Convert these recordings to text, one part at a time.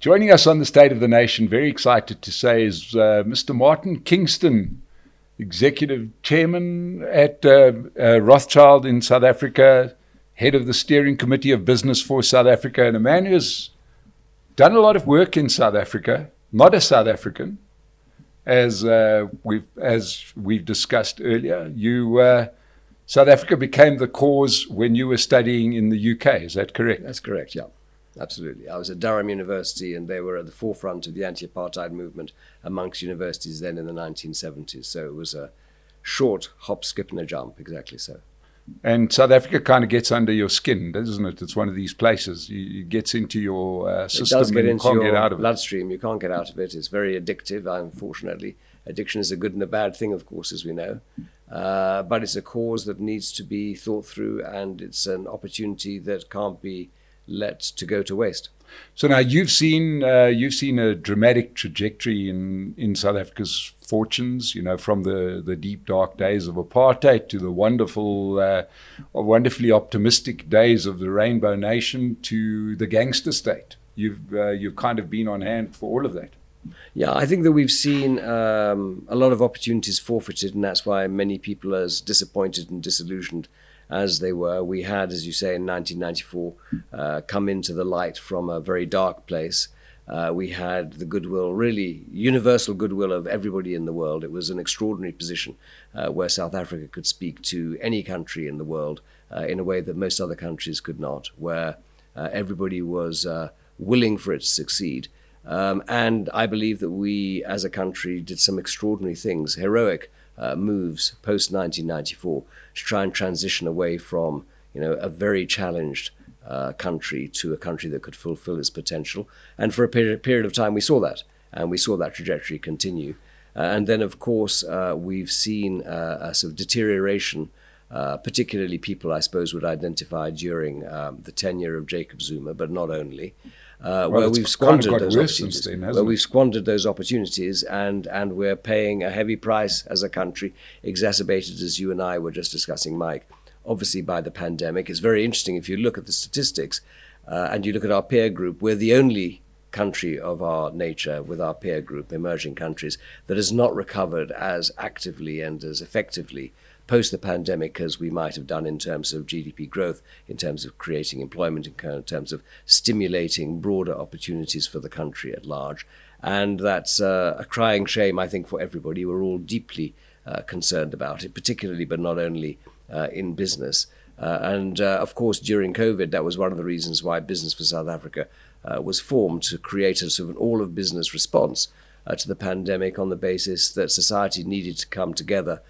Joining us on the State of the Nation, very excited to say, is Mr. Martin Kingston, Executive Chairman at Rothschild in South Africa, head of the Steering Committee of Business for South Africa, and a man who's done a lot of work in South Africa, not a South African, as we've discussed earlier. South Africa became the cause when you were studying in the UK, is that correct? That's correct, yeah. Absolutely. I was at Durham University, and they were at the forefront of the anti-apartheid movement amongst universities then in the 1970s. So it was a short hop, skip, and a jump, exactly so. And South Africa kind of gets under your skin, doesn't it? It's one of these places. It gets into your system. It does get and you into can't your get out of bloodstream. You can't get out of it. It's very addictive, unfortunately. Addiction is a good and a bad thing, of course, as we know. But it's a cause that needs to be thought through, and it's an opportunity that can't be let to go to waste. So now you've seen a dramatic trajectory in South Africa's fortunes, from the deep dark days of apartheid to the wonderfully optimistic days of the Rainbow Nation to the gangster state. You've kind of been on hand for all of that. Yeah, I think that we've seen a lot of opportunities forfeited, and that's why many people are as disappointed and disillusioned as they were. We had, as you say, in 1994, come into the light from a very dark place. We had the goodwill, really universal goodwill of everybody in the world. It was an extraordinary position where South Africa could speak to any country in the world in a way that most other countries could not, where everybody was willing for it to succeed. And I believe that we, as a country, did some extraordinary things, heroic moves post-1994 to try and transition away from, a very challenged country to a country that could fulfill its potential. And for a period of time, we saw that, and we saw that trajectory continue. And then, of course, we've seen a sort of deterioration, particularly people, I suppose, would identify during the tenure of Jacob Zuma, but not only. Where we've squandered those opportunities, and we're paying a heavy price as a country, exacerbated, as you and I were just discussing, Mike, obviously by the pandemic. It's very interesting if you look at the statistics and you look at our peer group. We're the only country of our nature with our peer group, emerging countries, that has not recovered as actively and as effectively post the pandemic as we might have done in terms of GDP growth, in terms of creating employment, in terms of stimulating broader opportunities for the country at large. And that's a crying shame, I think, for everybody. We're all deeply concerned about it, particularly, but not only in business. And of course, during COVID, that was one of the reasons why Business for South Africa was formed, to create a sort of an all-of-business response to the pandemic on the basis that society needed to come together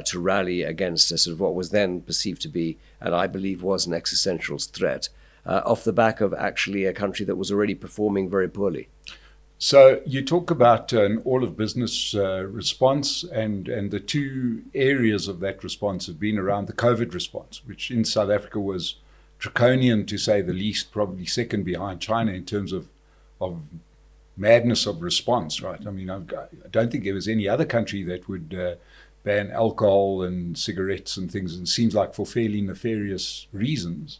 to rally against a sort of what was then perceived to be, and I believe was, an existential threat, off the back of actually a country that was already performing very poorly. So you talk about an all-of-business response, and the two areas of that response have been around the COVID response, which in South Africa was draconian, to say the least, probably second behind China in terms of madness of response, right? I mean, I don't think there was any other country that would ban alcohol and cigarettes and things, and it seems like for fairly nefarious reasons.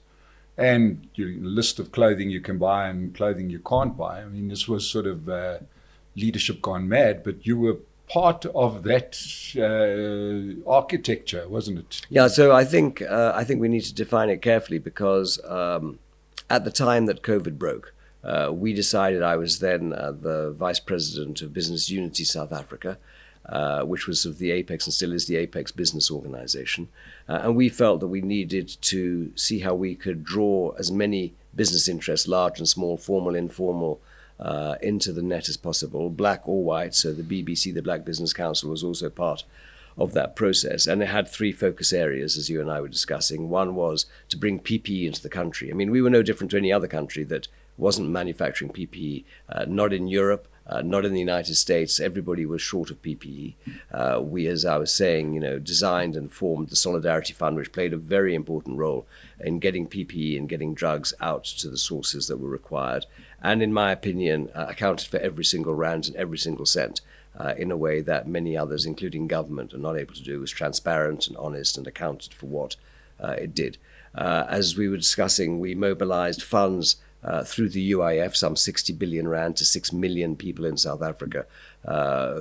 And your list of clothing you can buy and clothing you can't buy. I mean, this was sort of leadership gone mad, but you were part of that architecture, wasn't it? Yeah, so I think we need to define it carefully, because at the time that COVID broke, we decided, I was then the Vice President of Business Unity South Africa, which was of the Apex, and still is the Apex Business Organization. And we felt that we needed to see how we could draw as many business interests, large and small, formal, informal, into the net as possible, black or white. So the BBC, the Black Business Council, was also part of that process. And it had three focus areas, as you and I were discussing. One was to bring PPE into the country. I mean, we were no different to any other country that wasn't manufacturing PPE, not in Europe, not in the United States. Everybody was short of PPE. We, as I was saying, designed and formed the Solidarity Fund, which played a very important role in getting PPE and getting drugs out to the sources that were required. And in my opinion, accounted for every single rand and every single cent in a way that many others, including government, are not able to do. It was transparent and honest and accounted for what it did. As we were discussing, we mobilized funds through the UIF, some 60 billion rand to 6 million people in South Africa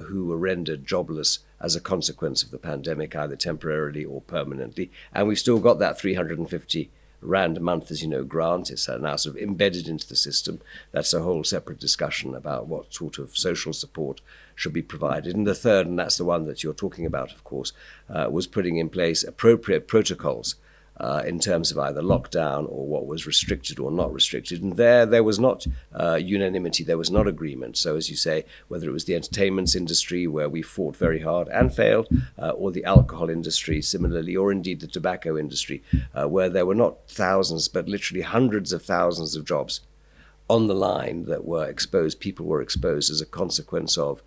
who were rendered jobless as a consequence of the pandemic, either temporarily or permanently. And we've still got that 350 rand a month, as you know, grant. It's now sort of embedded into the system. That's a whole separate discussion about what sort of social support should be provided. And the third, and that's the one that you're talking about, of course, was putting in place appropriate protocols in terms of either lockdown or what was restricted or not restricted. And there was not unanimity, there was not agreement. So as you say, whether it was the entertainment industry, where we fought very hard and failed, or the alcohol industry similarly, or indeed the tobacco industry, where there were not thousands, but literally hundreds of thousands of jobs on the line that were exposed, people were exposed as a consequence of,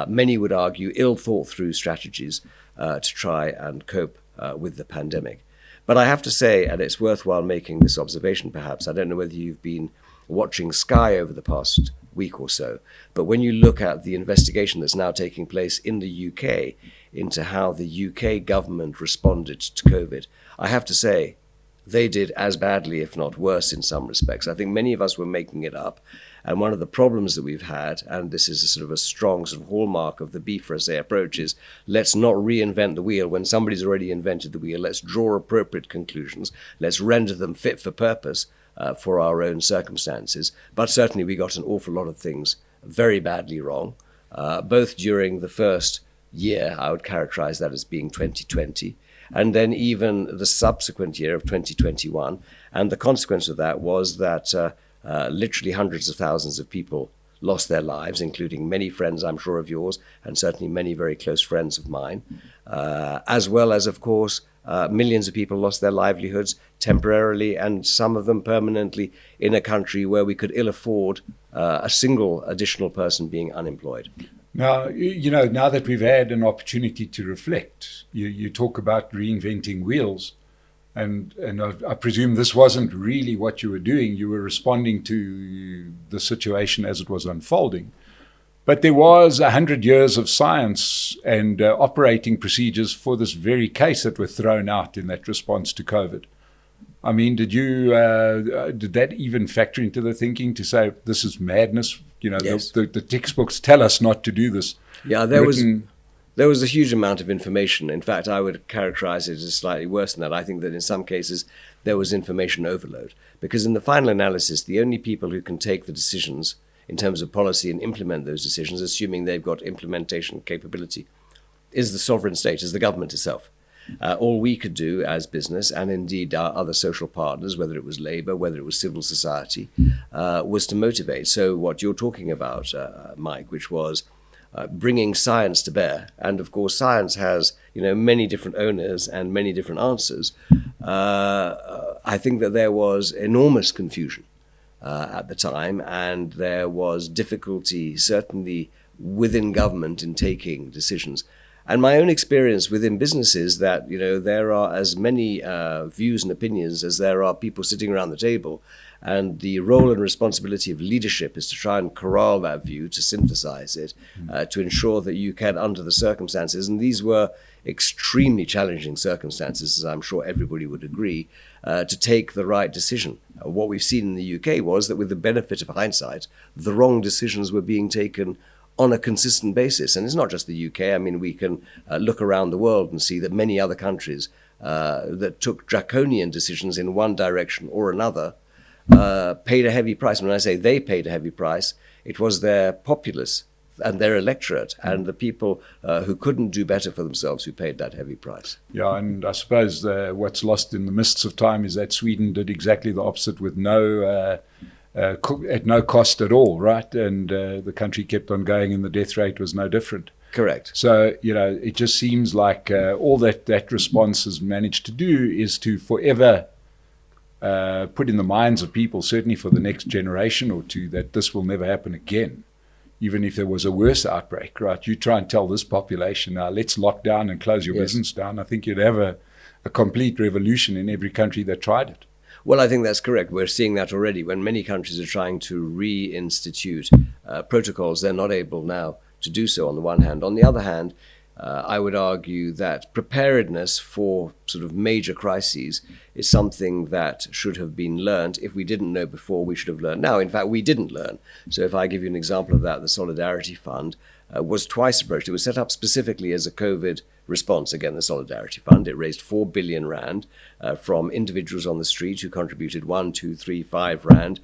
many would argue, ill thought through strategies to try and cope with the pandemic. But I have to say, and it's worthwhile making this observation perhaps, I don't know whether you've been watching Sky over the past week or so, but when you look at the investigation that's now taking place in the UK into how the UK government responded to COVID, I have to say they did as badly, if not worse, in some respects. I think many of us were making it up. And one of the problems that we've had, and this is a sort of a strong sort of hallmark of the B4SA approach, is let's not reinvent the wheel when somebody's already invented the wheel. Let's draw appropriate conclusions. Let's render them fit for purpose for our own circumstances. But certainly we got an awful lot of things very badly wrong, both during the first year. I would characterize that as being 2020. And then even the subsequent year of 2021. And the consequence of that was that literally hundreds of thousands of people lost their lives, including many friends, I'm sure, of yours, and certainly many very close friends of mine, as well as, of course, millions of people lost their livelihoods temporarily and some of them permanently in a country where we could ill afford a single additional person being unemployed. Now, you know, now that we've had an opportunity to reflect, you talk about reinventing wheels. And I presume this wasn't really what you were doing. You were responding to the situation as it was unfolding. But there was 100 years of science and operating procedures for this very case that were thrown out in that response to COVID. I mean, did that even factor into the thinking to say this is madness? You know, yes. the textbooks tell us not to do this. Yeah, There was a huge amount of information. In fact, I would characterize it as slightly worse than that. I think that in some cases there was information overload. Because in the final analysis, the only people who can take the decisions in terms of policy and implement those decisions, assuming they've got implementation capability, is the sovereign state, is the government itself. All we could do as business, and indeed our other social partners, whether it was Labour, whether it was civil society, was to motivate. So what you're talking about, Mike, which was bringing science to bear, and of course science has many different owners and many different answers. I think that there was enormous confusion at the time, and there was difficulty certainly within government in taking decisions. And my own experience within business is that there are as many views and opinions as there are people sitting around the table. And the role and responsibility of leadership is to try and corral that view, to synthesize it, to ensure that you can, under the circumstances, and these were extremely challenging circumstances, as I'm sure everybody would agree, to take the right decision. What we've seen in the UK was that with the benefit of hindsight, the wrong decisions were being taken on a consistent basis. And it's not just the UK. I mean, we can look around the world and see that many other countries that took draconian decisions in one direction or another paid a heavy price. When I say they paid a heavy price, it was their populace and their electorate and the people who couldn't do better for themselves who paid that heavy price. Yeah, and I suppose what's lost in the mists of time is that Sweden did exactly the opposite with at no cost at all, right? And the country kept on going and the death rate was no different. Correct. So, it just seems like all that response has managed to do is to forever put in the minds of people, certainly for the next generation or two, that this will never happen again, even if there was a worse outbreak, right? You try and tell this population, now let's lock down and close your business down. I think you'd have a complete revolution in every country that tried it. Well, I think that's correct. We're seeing that already. When many countries are trying to reinstitute protocols, they're not able now to do so on the one hand. On the other hand, I would argue that preparedness for sort of major crises is something that should have been learned. If we didn't know before, we should have learned now. In fact, we didn't learn. So if I give you an example of that, the Solidarity Fund was twice approached. It was set up specifically as a COVID response. Again, the Solidarity Fund. It raised 4 billion rand from individuals on the street who contributed 1, 2, 3, 5 rand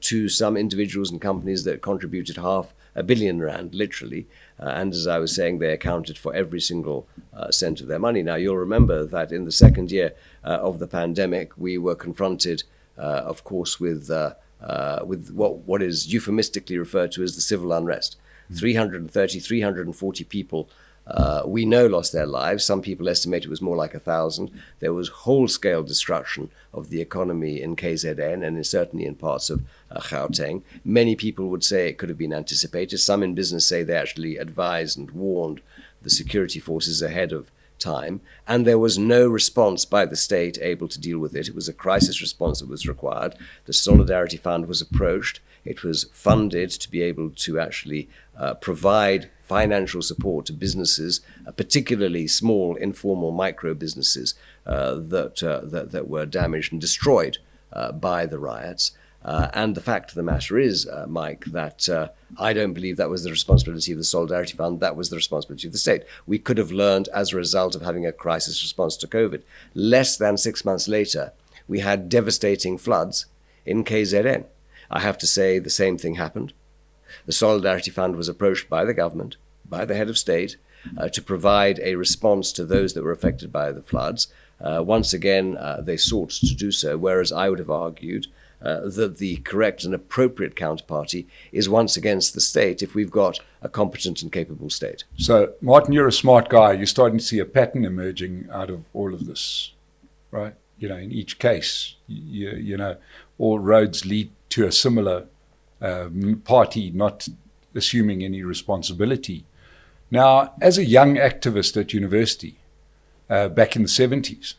to some individuals and companies that contributed half a billion rand, literally. And as I was saying, they accounted for every single cent of their money. Now, you'll remember that in the second year of the pandemic, we were confronted, of course, with what is euphemistically referred to as the civil unrest. 330, 340 people we know lost their lives. Some people estimate it was more like 1,000. There was whole-scale destruction of the economy in KZN and certainly in parts of Gauteng. Many people would say it could have been anticipated. Some in business say they actually advised and warned the security forces ahead of time, and there was no response by the state able to deal with it. It was a crisis response that was required. The Solidarity Fund was approached. It was funded to be able to actually provide financial support to businesses, particularly small, informal, micro businesses that were damaged and destroyed by the riots. And the fact of the matter is, Mike, that I don't believe that was the responsibility of the Solidarity Fund. That was the responsibility of the state. We could have learned as a result of having a crisis response to COVID. Less than 6 months later, we had devastating floods in KZN. I have to say the same thing happened. The Solidarity Fund was approached by the government, by the head of state, to provide a response to those that were affected by the floods. Once again, they sought to do so, whereas I would have argued that the correct and appropriate counterparty is once against the state if we've got a competent and capable state. So, Martin, you're a smart guy. You're starting to see a pattern emerging out of all of this, right? You know, in each case, you know, all roads lead to a similar party not assuming any responsibility. Now, as a young activist at university back in the 70s,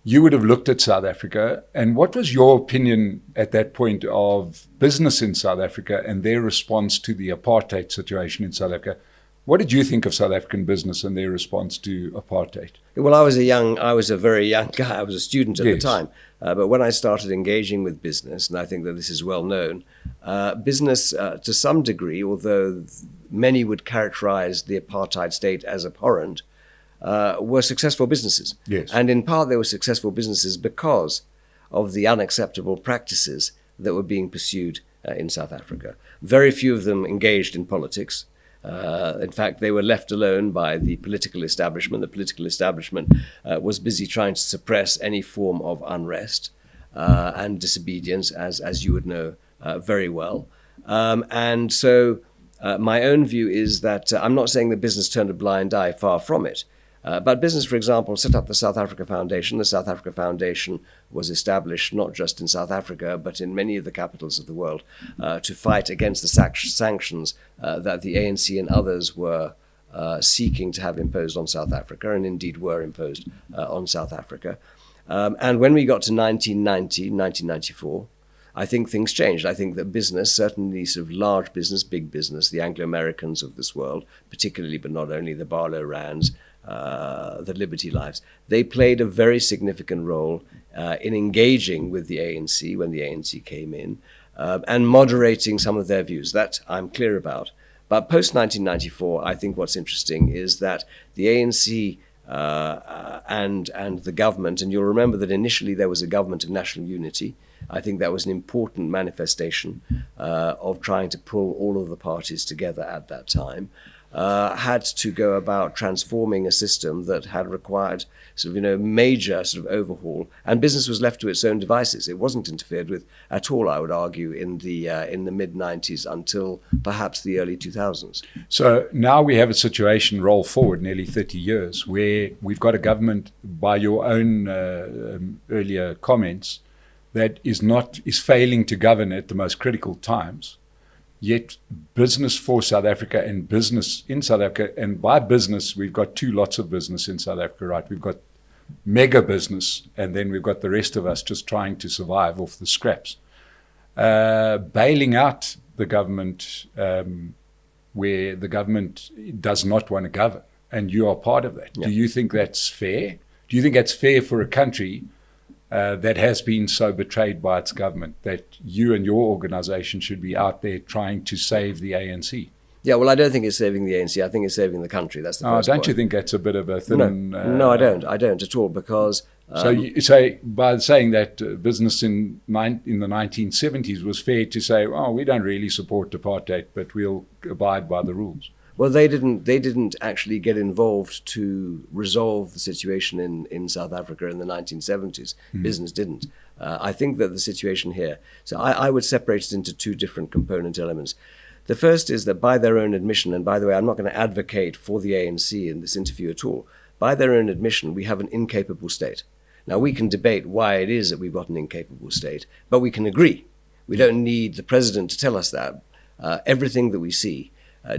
you would have looked at South Africa, and what was your opinion at that point of business in South Africa and their response to the apartheid situation in South Africa? What did you think of South African business and their response to apartheid? Well, I was a very young guy. I was a student at the time. But when I started engaging with business, and I think that this is well known, business to some degree, although many would characterize the apartheid state as abhorrent, were successful businesses. Yes. And in part, they were successful businesses because of the unacceptable practices that were being pursued in South Africa. Very few of them engaged in politics. In fact, they were left alone by the political establishment. The political establishment was busy trying to suppress any form of unrest and disobedience, as you would know very well. And so my own view is that I'm not saying that business turned a blind eye, far from it. But business, for example, set up the South Africa Foundation. The South Africa Foundation was established not just in South Africa, but in many of the capitals of the world to fight against the sanctions that the ANC and others were seeking to have imposed on South Africa, and indeed were imposed on South Africa. And when we got to 1990, 1994, I think things changed. I think that business, certainly sort of large business, big business, the Anglo-Americans of this world, particularly, but not only, the Barlow Rands, the Liberty Lives, they played a very significant role in engaging with the ANC when the ANC came in and moderating some of their views. That I'm clear about. But post-1994, I think what's interesting is that the ANC and the government, and you'll remember that initially there was a government of national unity. I think that was an important manifestation of trying to pull all of the parties together at that time. Had to go about transforming a system that had required sort of, major sort of overhaul, and business was left to its own devices. It wasn't interfered with at all, I would argue, in the mid-90s until perhaps the early 2000s. So now we have a situation roll forward nearly 30 years where we've got a government, by your own earlier comments, that is failing to govern at the most critical times. Yet business for South Africa and business in South Africa, and by business, we've got two lots of business in South Africa, right? We've got mega business, and then we've got the rest of us just trying to survive off the scraps. Bailing out the government where the government does not want to govern, and you are part of that. Yeah. Do you think that's fair? Do you think it's fair for a country that has been so betrayed by its government that you and your organization should be out there trying to save the ANC? Yeah, well, I don't think it's saving the ANC. I think it's saving the country. That's the first don't point. You think that's a bit of a thin... No, I don't. I don't at all, because... So you say, by saying that business in the 1970s was fair to say, oh, we don't really support apartheid, but we'll abide by the rules. Well, they didn't actually get involved to resolve the situation in South Africa in the 1970s. Business didn't. I think that the situation here... So I would separate it into two different component elements. The first is that by their own admission, and by the way, I'm not going to advocate for the ANC in this interview at all, by their own admission, we have an incapable state. Now, we can debate why it is that we've got an incapable state, but we can agree. We don't need the president to tell us that. Everything that we see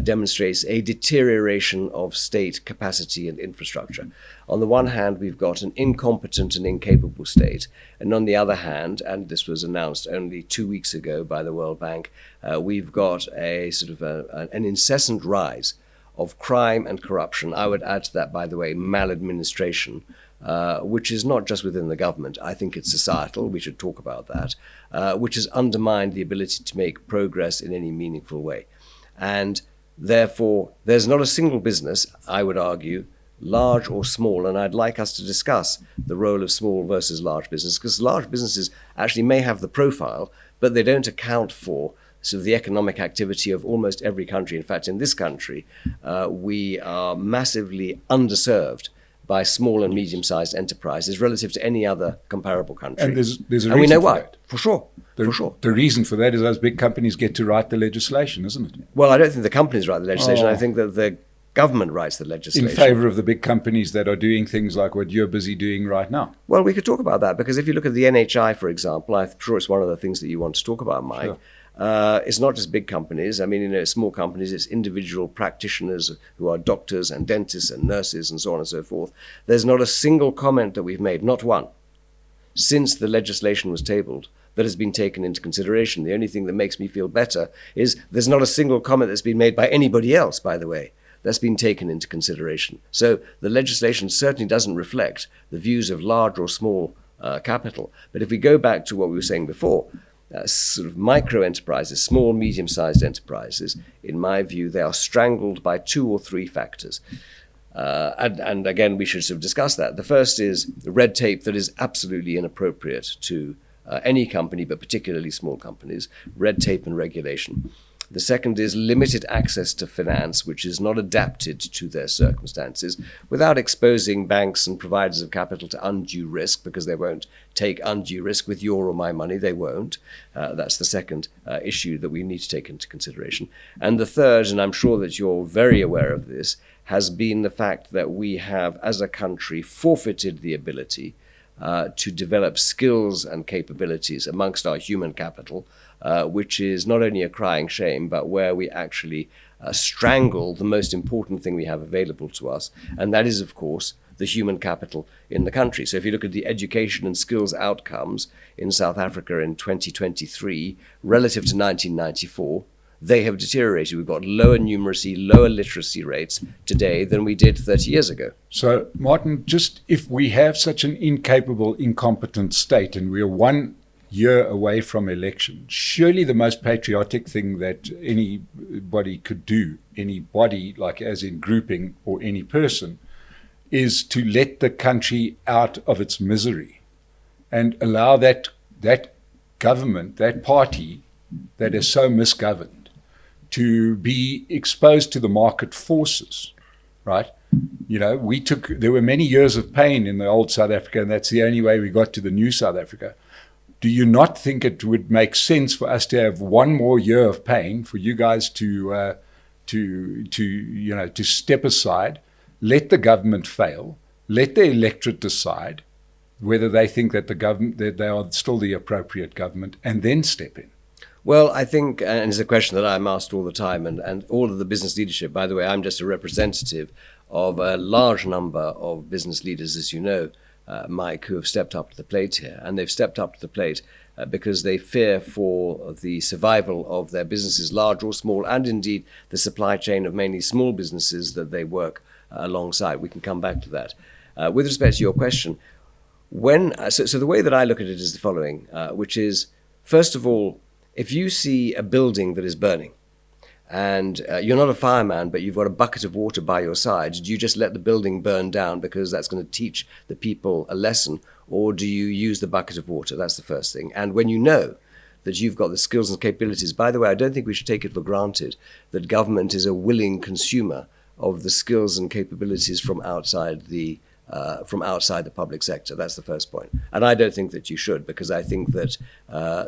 demonstrates a deterioration of state capacity and infrastructure. On the one hand, we've got an incompetent and incapable state, and on the other hand, and this was announced only 2 weeks ago by the World Bank, we've got a sort of an incessant rise of crime and corruption. I would add to that, by the way, maladministration, which is not just within the government. I think it's societal. We should talk about that, which has undermined the ability to make progress in any meaningful way. And therefore, there's not a single business, I would argue, large or small, and I'd like us to discuss the role of small versus large business, because large businesses actually may have the profile, but they don't account for sort of the economic activity of almost every country. In fact, in this country, we are massively underserved by small and medium-sized enterprises relative to any other comparable country. And there's a reason and we know for why, that. for sure. The reason for that is those big companies get to write the legislation, isn't it? Well, I don't think the companies write the legislation. I think that the government writes the legislation. In favor of the big companies that are doing things like what you're busy doing right now. Well, we could talk about that, because if you look at the NHI, for example, I'm sure it's one of the things that you want to talk about, Mike. Sure. It's not just big companies. I mean, small companies, it's individual practitioners who are doctors and dentists and nurses and so on and so forth. There's not a single comment that we've made, not one, since the legislation was tabled, that has been taken into consideration. The only thing that makes me feel better is there's not a single comment that's been made by anybody else, by the way, that's been taken into consideration. So the legislation certainly doesn't reflect the views of large or small capital. But if we go back to what we were saying before, sort of micro enterprises, small, medium-sized enterprises, in my view, they are strangled by 2 or 3 factors. And again, we should sort of discuss that. The first is red tape that is absolutely inappropriate to any company, but particularly small companies, red tape and regulation. The second is limited access to finance, which is not adapted to their circumstances, without exposing banks and providers of capital to undue risk, because they won't take undue risk with your or my money. They won't. That's the second issue that we need to take into consideration. And the third, and I'm sure that you're very aware of this, has been the fact that we have, as a country, forfeited the ability to develop skills and capabilities amongst our human capital, which is not only a crying shame, but where we actually strangle the most important thing we have available to us, and that is, of course, the human capital in the country. So if you look at the education and skills outcomes in South Africa in 2023 relative to 1994, they have deteriorated. We've got lower numeracy, lower literacy rates today than we did 30 years ago. So, Martin, just if we have such an incapable, incompetent state, and we are 1 year away from election, surely the most patriotic thing that anybody could do, anybody, like as in grouping or any person, is to let the country out of its misery and allow that government, that party that is so misgoverned, to be exposed to the market forces, right? You know, there were many years of pain in the old South Africa, and that's the only way we got to the new South Africa. Do you not think it would make sense for us to have 1 more year of pain, for you guys to step aside, let the government fail, let the electorate decide whether they think that that they are still the appropriate government, and then step in? Well, I think, and it's a question that I'm asked all the time, and all of the business leadership, by the way, I'm just a representative of a large number of business leaders, as you know, Mike, who have stepped up to the plate here. And they've stepped up to the plate because they fear for the survival of their businesses, large or small, and indeed the supply chain of mainly small businesses that they work alongside. We can come back to that. With respect to your question, so the way that I look at it is the following, which is, first of all, if you see a building that is burning, and you're not a fireman, but you've got a bucket of water by your side, do you just let the building burn down because that's going to teach the people a lesson, or do you use the bucket of water? That's the first thing. And when you know that you've got the skills and capabilities, by the way, I don't think we should take it for granted that government is a willing consumer of the skills and capabilities from outside the public sector. That's the first point. And I don't think that you should, because I think that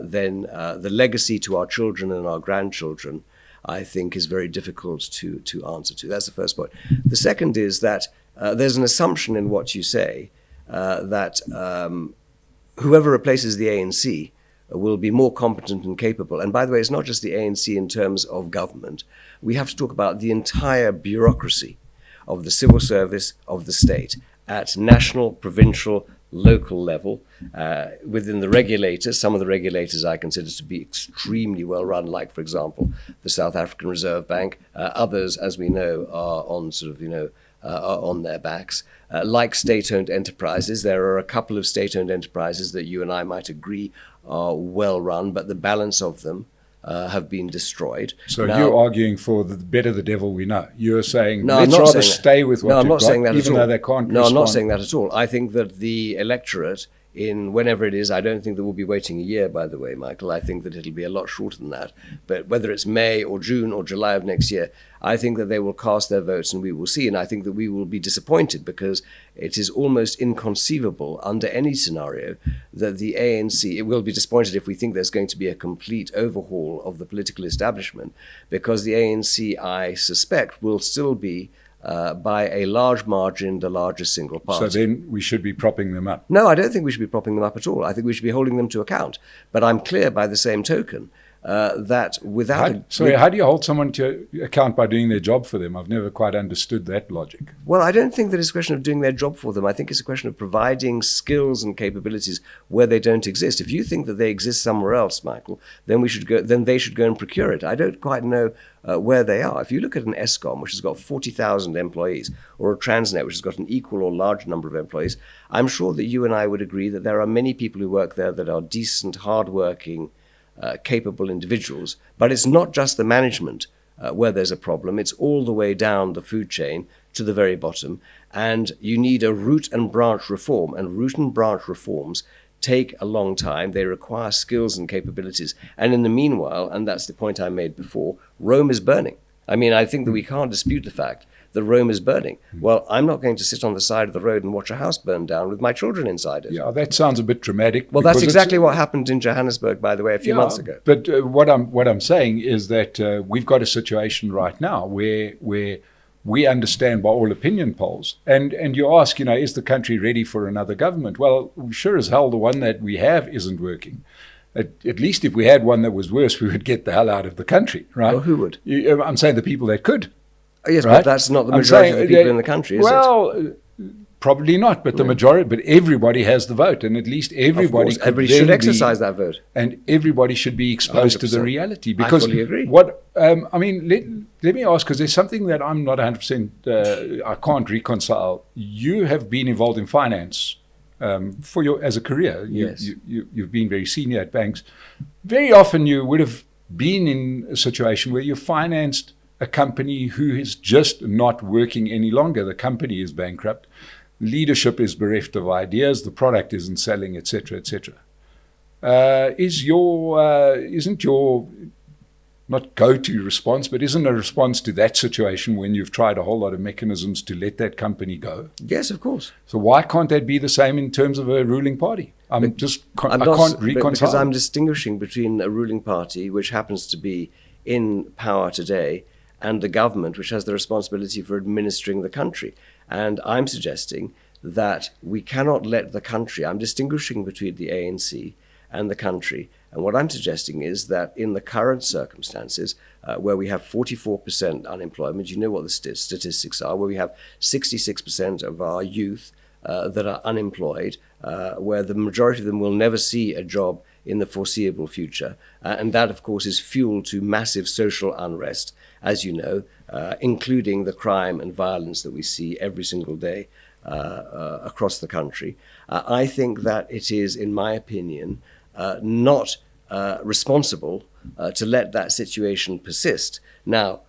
then the legacy to our children and our grandchildren, I think, is very difficult to answer to. That's the first point. The second is that there's an assumption in what you say that whoever replaces the ANC will be more competent and capable. And by the way, it's not just the ANC in terms of government. We have to talk about the entire bureaucracy of the civil service of the state at national, provincial, local level, within the regulators. Some of the regulators I consider to be extremely well run, like, for example, the South African Reserve Bank. Others, as we know, are on are on their backs. Like state-owned enterprises, there are a couple of state-owned enterprises that you and I might agree are well run, but the balance of them have been destroyed. So now, you're arguing for the better the devil we know. You're saying, no, let's rather stay with what I'm not saying that even at all. Though they can't No, respond. I'm not saying that at all. I think that the electorate, in whenever it is, I don't think that we'll be waiting a year, by the way, Michael. I think that it'll be a lot shorter than that. But whether it's May or June or July of next year, I think that they will cast their votes and we will see. And I think that we will be disappointed, because it is almost inconceivable under any scenario that the ANC, it will be disappointed if we think there's going to be a complete overhaul of the political establishment, because the ANC, I suspect, will still be by a large margin, the largest single party. So then we should be propping them up. No, I don't think we should be propping them up at all. I think we should be holding them to account. But I'm clear by the same token that without... How do you hold someone to account by doing their job for them? I've never quite understood that logic. Well, I don't think that it's a question of doing their job for them. I think it's a question of providing skills and capabilities where they don't exist. If you think that they exist somewhere else, Michael, then they should go and procure it. I don't quite know where they are. If you look at an ESCOM, which has got 40,000 employees, or a Transnet, which has got an equal or larger number of employees, I'm sure that you and I would agree that there are many people who work there that are decent, hardworking, capable individuals. But it's not just the management where there's a problem. It's all the way down the food chain to the very bottom. And you need a root and branch reform. And root and branch reforms take a long time. They require skills and capabilities. And in the meanwhile, and that's the point I made before, Rome is burning. I mean, I think that we can't dispute the fact that Rome is burning. Well, I'm not going to sit on the side of the road and watch a house burn down with my children inside it. Yeah, that sounds a bit dramatic. Well, that's exactly what happened in Johannesburg, by the way, a few months ago. But what I'm saying is that we've got a situation right now where we understand by all opinion polls, and you ask, is the country ready for another government? Well, sure as hell the one that we have isn't working. At least if we had one that was worse, we would get the hell out of the country, right? Well, who would? I'm saying the people that could. Yes, right? But that's not the majority of the people in the country, is it? Well, probably not, but the majority, but everybody has the vote, and at least everybody should exercise that vote. And everybody should be exposed 100%. To the reality. Because I fully agree. Let me ask, because there's something that I'm not 100%, I can't reconcile. You have been involved in finance as a career. Yes. You've been very senior at banks. Very often you would have been in a situation where you financed a company who is just not working any longer. The company is bankrupt. Leadership is bereft of ideas. The product isn't selling, etc., etc. Isn't your not go-to response, but isn't a response to that situation when you've tried a whole lot of mechanisms to let that company go? Yes, of course. So why can't that be the same in terms of a ruling party? I can't reconcile. Because I'm distinguishing between a ruling party, which happens to be in power today, and the government, which has the responsibility for administering the country. And I'm suggesting that we cannot let the country, I'm distinguishing between the ANC and the country. And what I'm suggesting is that in the current circumstances, where we have 44% unemployment, you know what the statistics are, where we have 66% of our youth that are unemployed, where the majority of them will never see a job in the foreseeable future. And that, of course, is fuel to massive social unrest, as you know, including the crime and violence that we see every single day across the country. I think that it is, in my opinion, not responsible to let that situation persist. Now,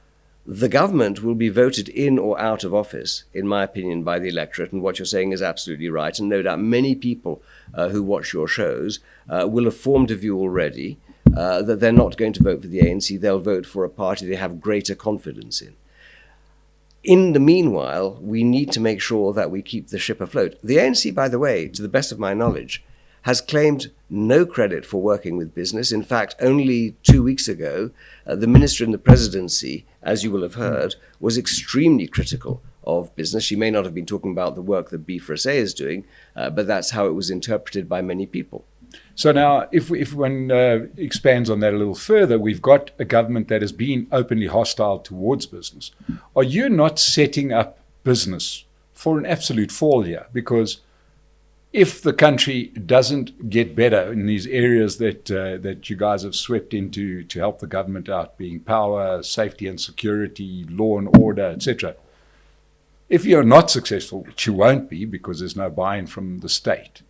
the government will be voted in or out of office, in my opinion, by the electorate, and what you're saying is absolutely right. And no doubt many people who watch your shows will have formed a view already that they're not going to vote for the ANC. They'll vote for a party they have greater confidence in. In the meanwhile, we need to make sure that we keep the ship afloat. The ANC, by the way, to the best of my knowledge, has claimed no credit for working with business. In fact, only 2 weeks ago, the minister in the presidency, as you will have heard, was extremely critical of business. She may not have been talking about the work that B4SA is doing, but that's how it was interpreted by many people. So now, if one expands on that a little further, we've got a government that has been openly hostile towards business. Are you not setting up business for an absolute fall here? Because if the country doesn't get better in these areas that you guys have swept into to help the government out, being power, safety and security, law and order, etc., if you're not successful, which you won't be because there's no buy-in from the state,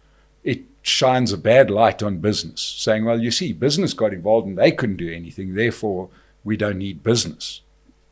it shines a bad light on business, saying, well, you see, business got involved and they couldn't do anything, therefore we don't need business.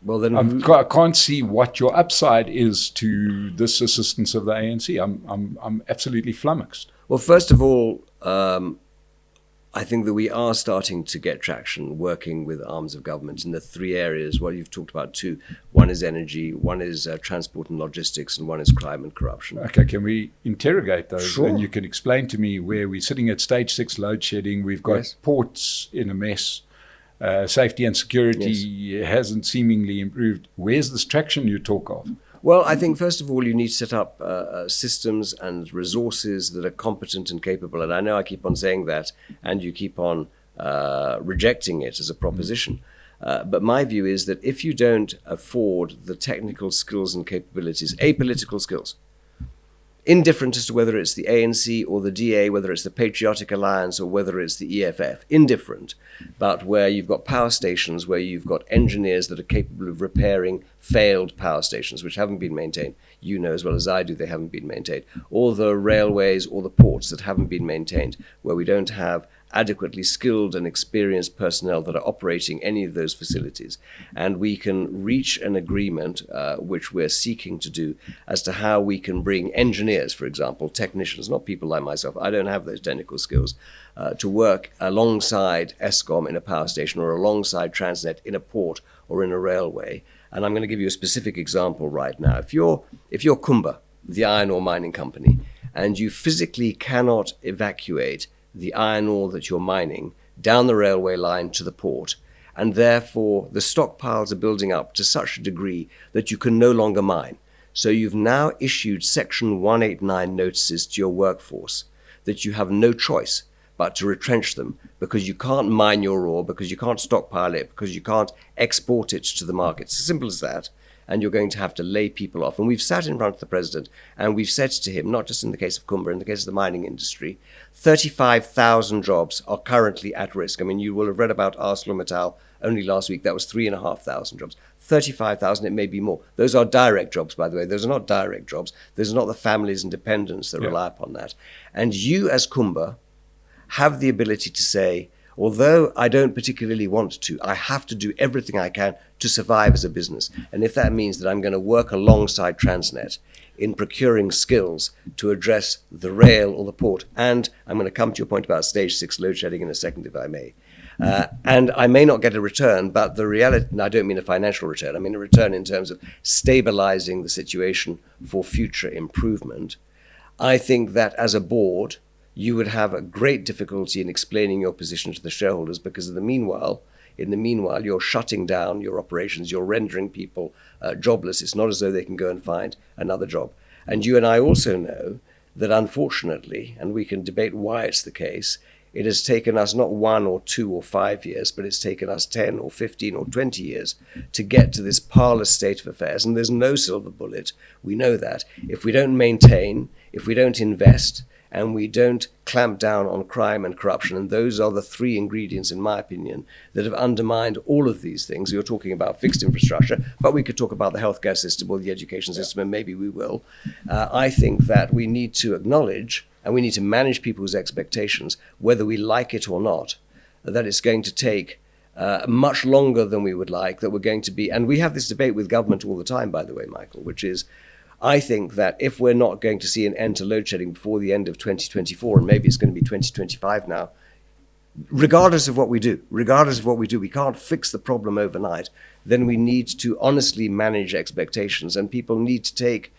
Well, then I can't see what your upside is to this assistance of the ANC. I'm absolutely flummoxed. Well, first of all, I think that we are starting to get traction working with arms of government in the three areas. Well, you've talked about two. One is energy, one is transport and logistics, and one is crime and corruption. Okay, can we interrogate those? Sure. And you can explain to me where we're sitting at stage 6 load shedding. We've got Yes. ports in a mess. Safety and security hasn't seemingly improved. Where's this traction you talk of? Well, I think, first of all, you need to set up systems and resources that are competent and capable. And I know I keep on saying that, and you keep on rejecting it as a proposition. But my view is that if you don't afford the technical skills and capabilities, apolitical skills, indifferent as to whether it's the ANC or the DA, whether it's the Patriotic Alliance or whether it's the EFF, indifferent, but where you've got power stations, where you've got engineers that are capable of repairing failed power stations, which haven't been maintained. You know as well as I do they haven't been maintained. Or the railways or the ports that haven't been maintained, where we don't have adequately skilled and experienced personnel that are operating any of those facilities. And we can reach an agreement, which we're seeking to do, as to how we can bring engineers, for example, technicians, not people like myself, I don't have those technical skills, to work alongside ESCOM in a power station or alongside Transnet in a port or in a railway. And I'm going to give you a specific example right now. If you're Kumba, the iron ore mining company, and you physically cannot evacuate the iron ore that you're mining down the railway line to the port, and therefore the stockpiles are building up to such a degree that you can no longer mine. So you've now issued Section 189 notices to your workforce that you have no choice but to retrench them because you can't mine your ore, because you can't stockpile it, because you can't export it to the market. It's as simple as that. And you're going to have to lay people off. And we've sat in front of the president and we've said to him, not just in the case of Kumba, in the case of the mining industry, 35,000 jobs are currently at risk. I mean, you will have read about ArcelorMittal only last week. That was 3,500 jobs. 35,000, it may be more. Those are direct jobs, by the way. Those are not direct jobs. Those are not the families and dependents that rely upon that. And you as Kumba have the ability to say, although I don't particularly want to, I have to do everything I can to survive as a business. And if that means that I'm going to work alongside Transnet in procuring skills to address the rail or the port, and I'm going to come to your point about stage 6 load shedding in a second, if I may. And I may not get a return, but the reality, and I don't mean a financial return, I mean a return in terms of stabilizing the situation for future improvement. I think that as a board, you would have a great difficulty in explaining your position to the shareholders because in the meanwhile, you're shutting down your operations, you're rendering people jobless. It's not as though they can go and find another job. And you and I also know that unfortunately, and we can debate why it's the case, it has taken us not 1 or 2 or 5 years, but it's taken us 10 or 15 or 20 years to get to this parlous state of affairs. And there's no silver bullet. We know that. If we don't maintain, if we don't invest, and we don't clamp down on crime and corruption, and those are the three ingredients, in my opinion, that have undermined all of these things. You're talking about fixed infrastructure, but we could talk about the healthcare system or the education system, and maybe we will. I think that we need to acknowledge, and we need to manage people's expectations, whether we like it or not, that it's going to take much longer than we would like, that we're going to be, and we have this debate with government all the time, by the way, Michael, which is, I think that if we're not going to see an end to load shedding before the end of 2024, and maybe it's going to be 2025 now, regardless of what we do, we can't fix the problem overnight, then we need to honestly manage expectations, and people need to take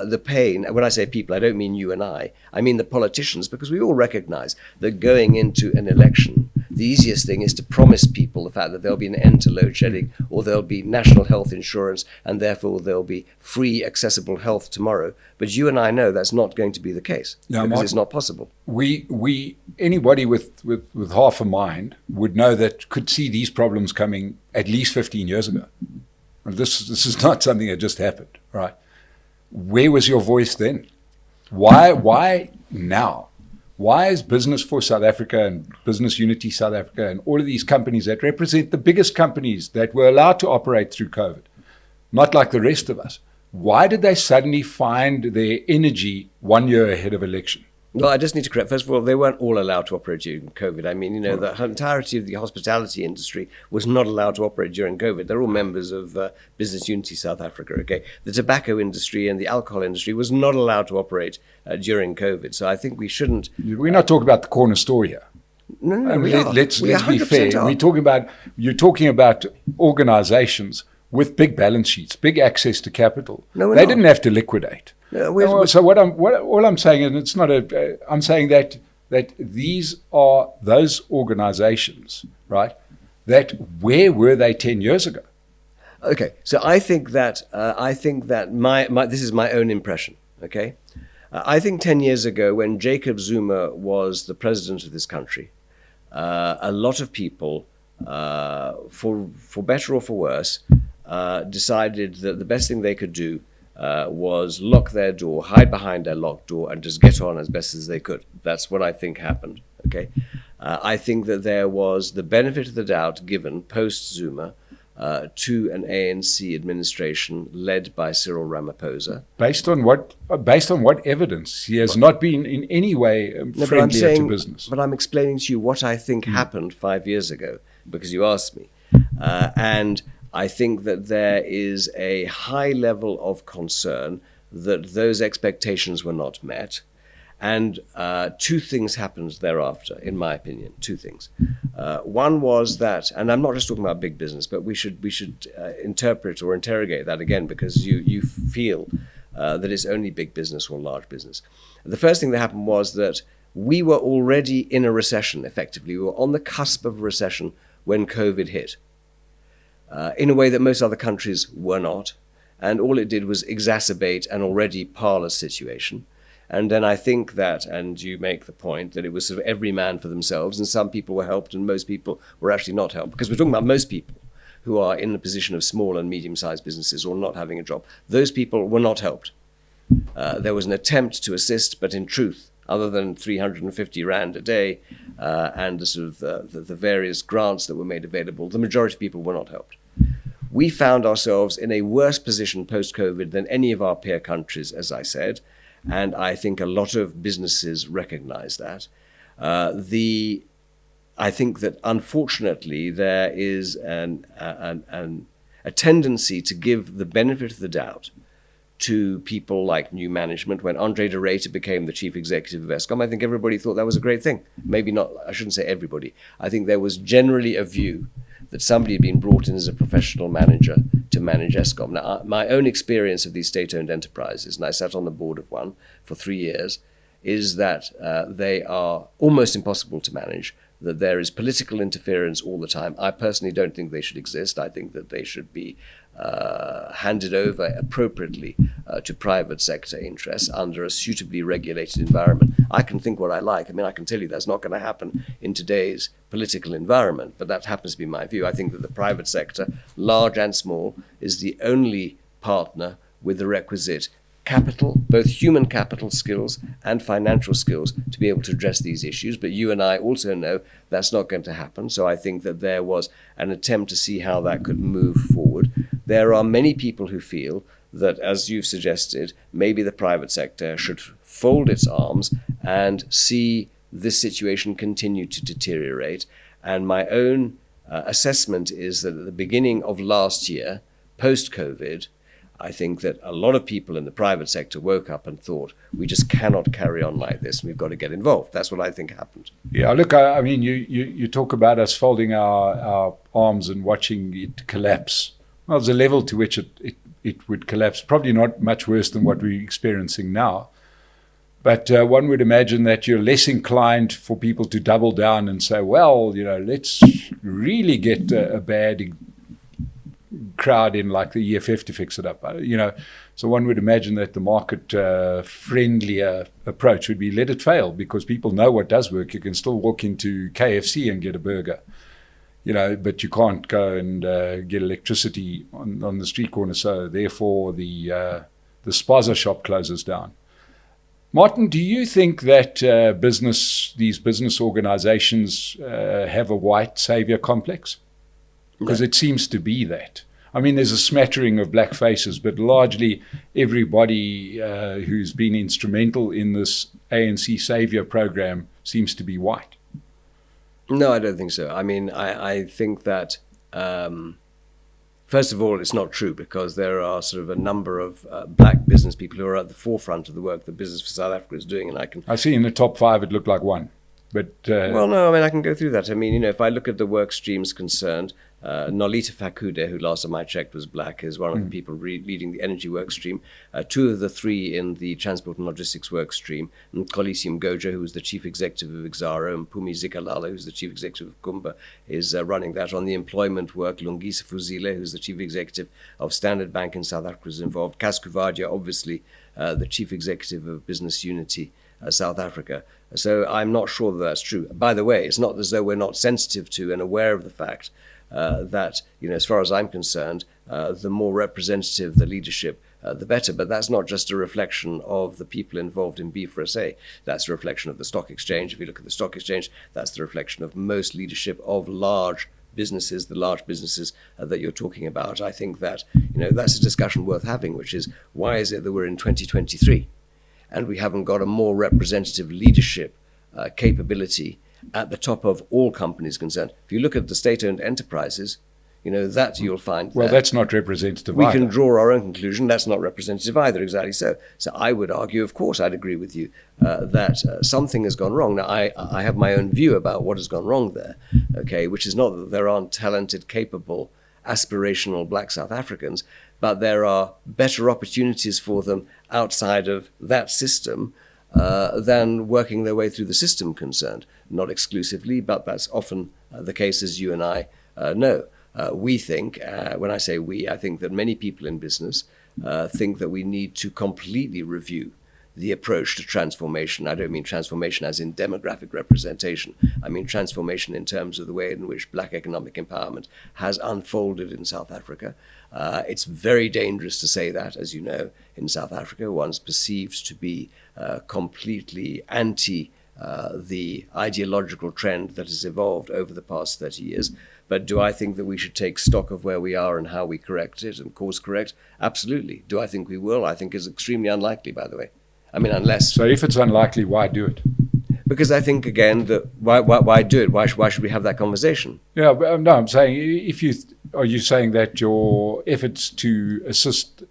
the pain. When I say people, I don't mean you and I mean the politicians, because we all recognize that going into an election, the easiest thing is to promise people the fact that there'll be an end to load shedding, or there'll be national health insurance, and therefore there'll be free, accessible health tomorrow. But you and I know that's not going to be the case, because it's not possible. Anybody with half a mind would know that, could see these problems coming at least 15 years ago. This is not something that just happened, right? Where was your voice then? Why now? Why is Business for South Africa and Business Unity South Africa and all of these companies that represent the biggest companies that were allowed to operate through COVID, not like the rest of us, why did they suddenly find their energy 1 year ahead of election? Well, I just need to correct. First of all, they weren't all allowed to operate during COVID. I mean, the entirety of the hospitality industry was not allowed to operate during COVID. They're all members of Business Unity South Africa, okay? The tobacco industry and the alcohol industry was not allowed to operate during COVID. So I think we shouldn't... We're not talking about the corner store here. No, let's be fair. You're talking about organizations with big balance sheets, big access to capital. They didn't have to liquidate. So what I'm saying, and it's not I'm saying that these are those organizations, right? That where were they 10 years ago? Okay, so I think that my this is my own impression. Okay, I think 10 years ago, when Jacob Zuma was the president of this country, a lot of people, for better or for worse, decided that the best thing they could do was lock their door, hide behind their locked door, and just get on as best as they could. That's what I think happened. Okay, I think that there was the benefit of the doubt given post-Zuma to an ANC administration led by Cyril Ramaphosa. Based on what evidence? He has not been in any way friendlier to business. But I'm explaining to you what I think happened 5 years ago, because you asked me, and I think that there is a high level of concern that those expectations were not met. And two things happened thereafter, in my opinion, two things. One was that, and I'm not just talking about big business, but we should interpret or interrogate that again, because you feel that it's only big business or large business. The first thing that happened was that we were already in a recession, effectively. We were on the cusp of a recession when COVID hit. In a way that most other countries were not. And all it did was exacerbate an already parlous situation. And then I think that, and you make the point, that it was sort of every man for themselves, and some people were helped and most people were actually not helped. Because we're talking about most people who are in the position of small and medium-sized businesses or not having a job. Those people were not helped. There was an attempt to assist, but in truth, other than 350 Rand a day and the sort of the various grants that were made available, the majority of people were not helped. We found ourselves in a worse position post-COVID than any of our peer countries, as I said, and I think a lot of businesses recognize that. I think that unfortunately there is a tendency to give the benefit of the doubt to people like new management. When Andre de Ruyter became the chief executive of Eskom, I think everybody thought that was a great thing. Maybe not, I shouldn't say everybody. I think there was generally a view that somebody had been brought in as a professional manager to manage Eskom. Now, my own experience of these state-owned enterprises, and I sat on the board of one for 3 years, is that they are almost impossible to manage, that there is political interference all the time. I personally don't think they should exist. I think that they should be handed over appropriately to private sector interests under a suitably regulated environment. I can think what I like. I mean, I can tell you that's not going to happen in today's political environment, but that happens to be my view. I think that the private sector, large and small, is the only partner with the requisite capital, both human capital skills and financial skills, to be able to address these issues. But you and I also know that's not going to happen. So I think that there was an attempt to see how that could move forward. There are many people who feel that, as you've suggested, maybe the private sector should fold its arms and see this situation continue to deteriorate. And my own assessment is that at the beginning of last year, post-COVID, I think that a lot of people in the private sector woke up and thought, we just cannot carry on like this, and we've got to get involved. That's what I think happened. Yeah, look, I mean, you talk about us folding our arms and watching it collapse. Well, there's a level to which it would collapse, probably not much worse than what we're experiencing now. But one would imagine that you're less inclined for people to double down and say, well, let's really get a bad crowd in like the EFF to fix it up. So one would imagine that the market-friendlier approach would be let it fail, because people know what does work. You can still walk into KFC and get a burger, but you can't go and get electricity on the street corner. So therefore, the spaza shop closes down. Martin, do you think that these business organizations have a white savior complex? Because it seems to be that. I mean, there's a smattering of black faces, but largely everybody who's been instrumental in this ANC savior program seems to be white. No, I don't think so. I mean, I think that, first of all, it's not true, because there are sort of a number of black business people who are at the forefront of the work that Business for South Africa is doing. And I see in the top 5 it looked like one. But well, no, I mean, I can go through that. I mean, if I look at the work streams concerned, Nolita Fakude, who last time I checked was black, is one of the people leading the energy work stream. 2 of the 3 in the transport and logistics work stream, and Kolisium Goja, who is the chief executive of Exaro, and Pumi Zikalala, who's the chief executive of Kumba, is running that. On the employment work, Lungisa Fuzile, who's the chief executive of Standard Bank in South Africa, is involved. Kaskuvadia, obviously, the chief executive of Business Unity South Africa. So I'm not sure that that's true. By the way, it's not as though we're not sensitive to and aware of the fact that, as far as I'm concerned, the more representative the leadership, the better. But that's not just a reflection of the people involved in B4SA. That's a reflection of the stock exchange. If you look at the stock exchange, that's the reflection of most leadership of large businesses, the large businesses that you're talking about. I think that, that's a discussion worth having, which is, why is it that we're in 2023 and we haven't got a more representative leadership capability at the top of all companies concerned? If you look at the state-owned enterprises, that you'll find. Well, that's not representative we either. can draw our own conclusion. That's not representative either, exactly so. So I would argue, of course, I'd agree with you that something has gone wrong. Now, I have my own view about what has gone wrong there, okay, which is not that there aren't talented, capable, aspirational black South Africans, but there are better opportunities for them outside of that system than working their way through the system concerned. Not exclusively, but that's often the case, as you and I know. We think, when I say we, I think that many people in business think that we need to completely review the approach to transformation. I don't mean transformation as in demographic representation. I mean transformation in terms of the way in which black economic empowerment has unfolded in South Africa. It's very dangerous to say that, as you know, in South Africa. One's perceived to be completely anti the ideological trend that has evolved over the past 30 years. But do I think that we should take stock of where we are and how we correct it and course correct? Absolutely. Do I think we will? I think it's extremely unlikely, by the way. I mean, unless... So if it's unlikely, why do it? Because I think, again, that why do it? Why should we have that conversation? Yeah, but no, I'm saying, are you saying that your efforts to assist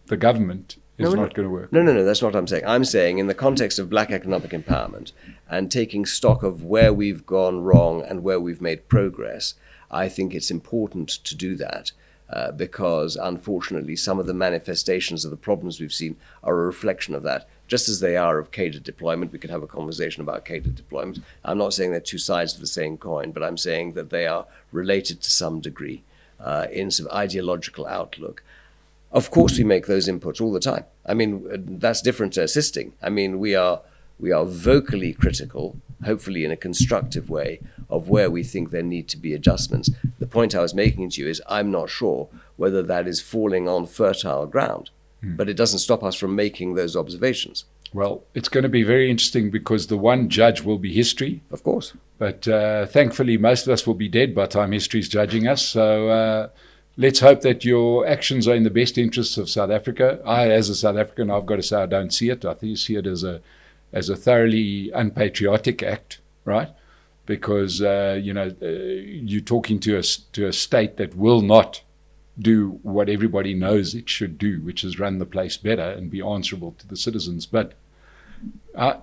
the government is not going to work? No, that's not what I'm saying. I'm saying in the context of black economic empowerment and taking stock of where we've gone wrong and where we've made progress, I think it's important to do that because, unfortunately, some of the manifestations of the problems we've seen are a reflection of that. Just as they are of catered deployment, we could have a conversation about catered deployment. I'm not saying they're two sides of the same coin, but I'm saying that they are related to some degree in some ideological outlook. Of course, we make those inputs all the time. I mean, that's different to assisting. I mean, we are vocally critical, hopefully in a constructive way, of where we think there need to be adjustments. The point I was making to you is I'm not sure whether that is falling on fertile ground. but it doesn't stop us from making those observations. Well, it's going to be very interesting because the one judge will be history. Of course. But thankfully, most of us will be dead by the time history's judging us. So let's hope that your actions are in the best interests of South Africa. I, as a South African, I've got to say I don't see it. I think you see it as a thoroughly unpatriotic act, right? Because you're talking to a state that will not do what everybody knows it should do, which is run the place better and be answerable to the citizens. But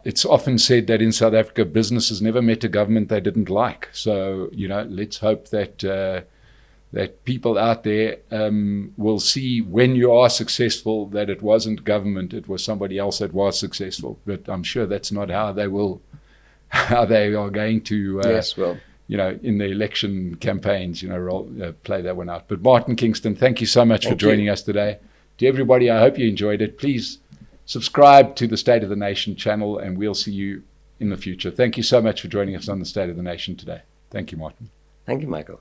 it's often said that in South Africa, businesses never met a government they didn't like. So, let's hope that that people out there will see when you are successful that it wasn't government, it was somebody else that was successful. But I'm sure that's not how they are going to yes, well, in the election campaigns, play that one out. But Martin Kingston, thank you so much for joining us today. To everybody, I hope you enjoyed it. Please subscribe to the State of the Nation channel, and we'll see you in the future. Thank you so much for joining us on the State of the Nation today. Thank you, Martin. Thank you, Michael.